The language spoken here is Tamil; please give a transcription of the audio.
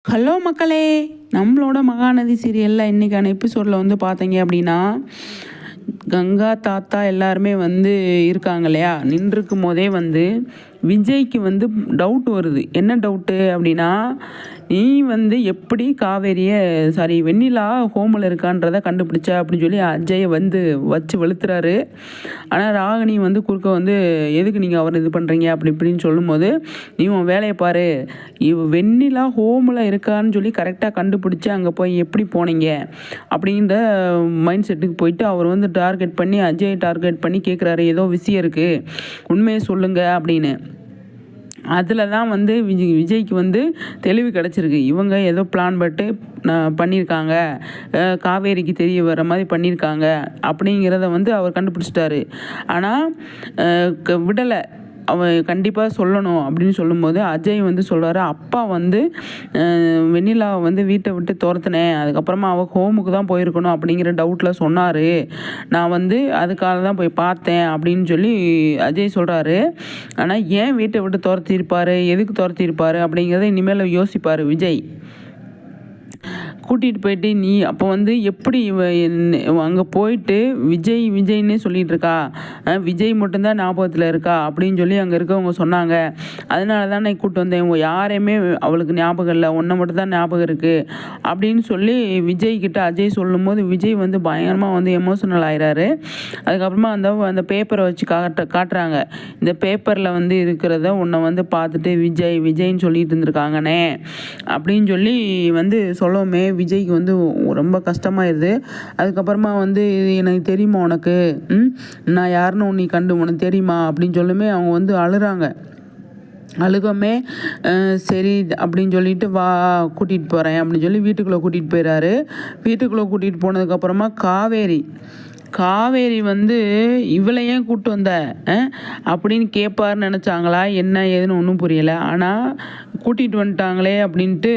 ஹலோ மக்களே, நம்மளோட மகாநதி சீரியலில் இன்றைக்கான எபிசோடில் வந்து பார்த்தீங்க அப்படின்னா, கங்கா தாத்தா எல்லாருமே வந்து இருக்காங்க இல்லையா, நின்றுருக்கும் போதே வந்து விஜய்க்கு வந்து டவுட் வருது. என்ன டவுட்டு அப்படின்னா, நீ வந்து எப்படி காவேரியை வெண்ணிலா ஹோமில் இருக்கான்றதை கண்டுபிடிச்ச அப்படின்னு சொல்லி அஜயை வந்து வச்சு வெளுத்துறாரு. ஆனால் ராகினி வந்து குறுக்க வந்து எதுக்கு நீங்கள் அவர் இது பண்ணுறீங்க அப்படி இப்படின்னு சொல்லும்போது, நீ உன் வேலையை பாரு, வெண்ணிலா ஹோமில் இருக்கான்னு சொல்லி கரெக்டாக கண்டுபிடிச்சி அங்கே போய் எப்படி போனீங்க அப்படின்ற மைண்ட் செட்டுக்கு போயிட்டு அவர் வந்து டார்கெட் பண்ணி அஜயை டார்கெட் பண்ணி கேட்குறாரு, ஏதோ விஷயம் இருக்குது உண்மையை சொல்லுங்க அப்படின்னு. அதில் தான் வந்து விஜய்க்கு வந்து தெளிவு கிடச்சிருக்கு. இவங்க ஏதோ பிளான் பட்டு பண்ணியிருக்காங்க, காவேரிக்கு தெரிய வர மாதிரி பண்ணியிருக்காங்க அப்படிங்கிறத வந்து அவர் கண்டுபிடிச்சிட்டாரு. ஆனால் விடலை, அவன் கண்டிப்பாக சொல்லணும் அப்படின்னு சொல்லும்போது அஜய் வந்து சொல்கிறாரு, அப்பா வந்து வெண்ணிலாவை வந்து வீட்டை விட்டு துரத்துனேன், அதுக்கப்புறமா அவள் ஹோமுக்கு தான் போயிருக்கணும் அப்படிங்கிற டவுட்டில் சொன்னார், நான் வந்து அதுக்காக தான் போய் பார்த்தேன் அப்படின்னு சொல்லி அஜய் சொல்கிறாரு. ஆனால் ஏன் வீட்டை விட்டு துரத்திருப்பார், எதுக்கு துரத்திருப்பார் அப்படிங்கிறத இனிமேல் யோசிப்பார் விஜய். கூட்டிகிட்டு போயிட்டு நீ அப்போ வந்து எப்படி அங்கே போயிட்டு விஜய்னே சொல்லிகிட்டு இருக்கா, விஜய் மட்டும்தான் ஞாபகத்தில் இருக்கா அப்படின்னு சொல்லி அங்கே இருக்கவங்க சொன்னாங்க, அதனால தான் நான் கூப்பிட்டு வந்தேன், யாரையுமே அவளுக்கு ஞாபகம் இல்லை, ஒன்றை மட்டும் தான் ஞாபகம் இருக்குது அப்படின்னு சொல்லி விஜய்கிட்ட அஜய் சொல்லும்போது விஜய் வந்து பயங்கரமாக வந்து எமோஷனல் ஆகிறாரு. அதுக்கப்புறமா அந்த பேப்பரை வச்சு காட்டுறாங்க, இந்த பேப்பரில் வந்து இருக்கிறத உன்னை வந்து பார்த்துட்டு விஜய்ன்னு சொல்லிட்டு இருந்திருக்காங்கண்ணே அப்படின்னு சொல்லி வந்து சொல்லவுமே விஜய்க்கு வந்து ரொம்ப கஷ்டமாயிருது. அதுக்கப்புறமா வந்து எனக்கு தெரியுமா உனக்கு, நான் யாருன்னு உனக்கு தெரியுமா அப்படின்னு சொல்லுமே அவங்க வந்து அழுறாங்க. அழுகமே சரி அப்படின்னு சொல்லிட்டு வா கூட்டிகிட்டு போகிறேன் அப்படின்னு சொல்லி வீட்டுக்குள்ளே கூட்டிகிட்டு போயிடாரு. வீட்டுக்குள்ளே கூட்டிகிட்டு போனதுக்கப்புறமா காவேரி வந்து இவளை ஏன் கூப்பிட்டு வந்த அப்படின்னு கேட்பாருன்னு நினச்சாங்களா என்ன ஏதுன்னு ஒன்றும் புரியலை. ஆனால் கூட்டிகிட்டு வந்துட்டாங்களே அப்படின்ட்டு